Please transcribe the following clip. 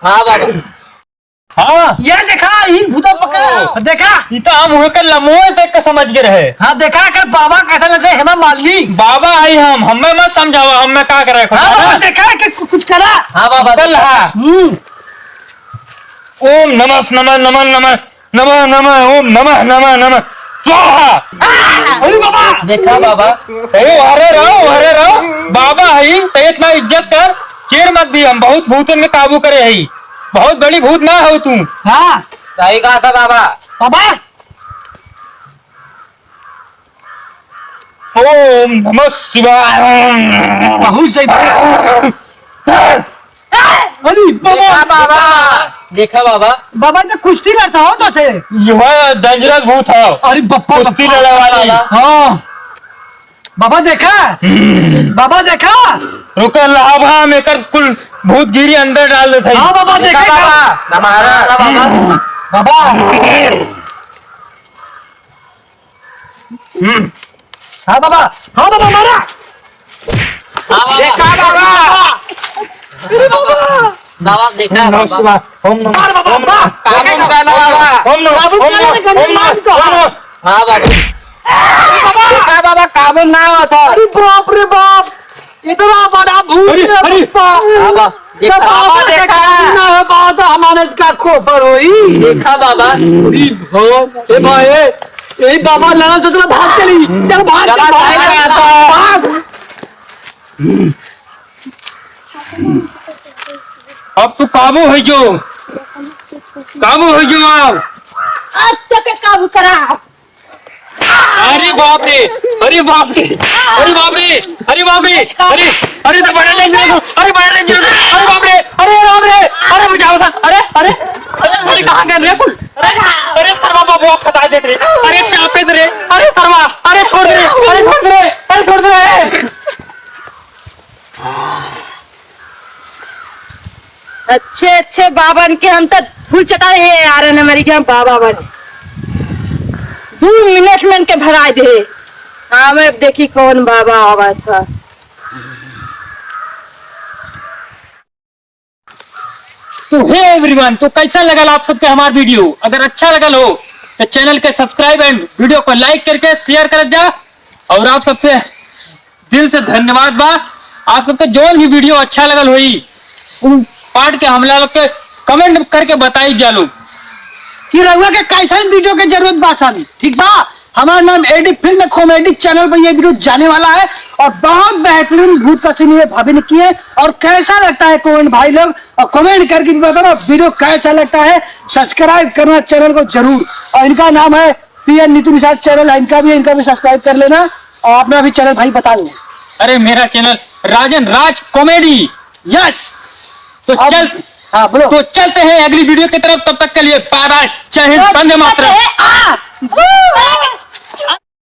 हाँ बाबा हाँ ये देखा ही भूता पकड़ा देखा इतना हम होकर लमोए देख के समझ के रहे। हाँ देखा कर बाबा कैसा लगे हेमा मालिनी बाबा आई हम हमें मत समझावा हमें क्या करे। हाँ बाबा देखा कि कुछ करा। हाँ बाबा कल ओम नमः नमः नमः नमः नमः नमः ओम नमः नमः नमः स्वाहा। अरे बाबा देखा बाबा हरे रहो बाबा है तो इतना इज्जत कर चेर मत दी। हम बहुत भूतन में काबू करे है बहुत बड़ी भूत ना हो तू। हाँ सही कहा था बाबा। बाबा ओम नमः शिवाय। बहुत सही अरे देखा बाबा देखा बाबा बाबा ने कुश्ती लड़ता हो तो से यह डेंजरस भूत है। अरे बप्पा कुश्ती लड़ने वाली। हाँ बाबा देखा बाबा देखा रुके लाभा में कर कुल भूत गिरी अंदर डाल देते। हाँ बाबा देखा हमारा बाबा बाबा हाँ बाबा हाँ बाबा मारा देखा बाबा बाबा देखा नमः बाबा शिवाय ओम नमः मार बाबा ओम नमः काबू करना बाबा ओम नमः ओम नमः ओम नमः। हाँ बाबा देखा बाबा काबू ना होता। अरे बाप रे बाप इतना बड़ा भूत अरे, है अरे। बाबा बाबा देखा बाबा देखा ना बात हमारे इसका खोपर होई देखा बाबा ए भाई ए बाबा लड़ा तो तेरा भाग चली चल भाग चला, भाग अब तू काबू है जो आप। आज तक काबू करा। अरे बाप रे अरे बाप रे अरे बाप रे अरे बाप रे अरे अरे तो बड़ा डेंजरस अरे बड़ा डेंजरस अरे बाप रे अरे बचाओ सर अरे अरे अरे कहाँ गए रे कुल अरे सरवा बाबू आप खता देते अरे चापे दे अरे सरवा अरे छोड़ दे अरे छोड़ दे अरे छोड़ दे। अच्छे बाबन के हम तो फूल चटा ये आ रहे हमारी के हम बाबा बने 2 मिनट में इनके भगा दे। हाँ मैं देखी कौन बाबा आवा था। तो हे एवरीवन तो कैसा लगा आप सबके हमारा वीडियो। अगर अच्छा लगा हो तो चैनल के सब्सक्राइब एंड वीडियो को लाइक करके शेयर कर जा। और आप सबसे दिल से धन्यवाद बा। आप सबके जो भी वीडियो अच्छा लगल हुई उन पार्ट के हमला लोग के कमेंट करके बताई जा लोग कि रहुआ के कैसा वीडियो के जरूरत बासानी ठीक बा। हमारा नाम एडी फिल्म कॉमेडी चैनल पर ये वीडियो जाने वाला है और बहुत बेहतरीन भूत का सीन भाभी ने किए। और कैसा लगता है कमेंट भाई लोग और कमेंट करके भी बताना वीडियो कैसा लगता है। सब्सक्राइब करना चैनल को जरूर। और इनका नाम है पीएन नीतू निषाद चैनल है इनका भी सब्सक्राइब कर लेना और अपना भी चैनल भाई बता दो। अरे मेरा channel Rajan Raj comedy. Yes तो चल हाँ बोलो तो चलते हैं अगली वीडियो की तरफ। तब तक के लिए बाय बाय। जय हिंद वंदे मातरम।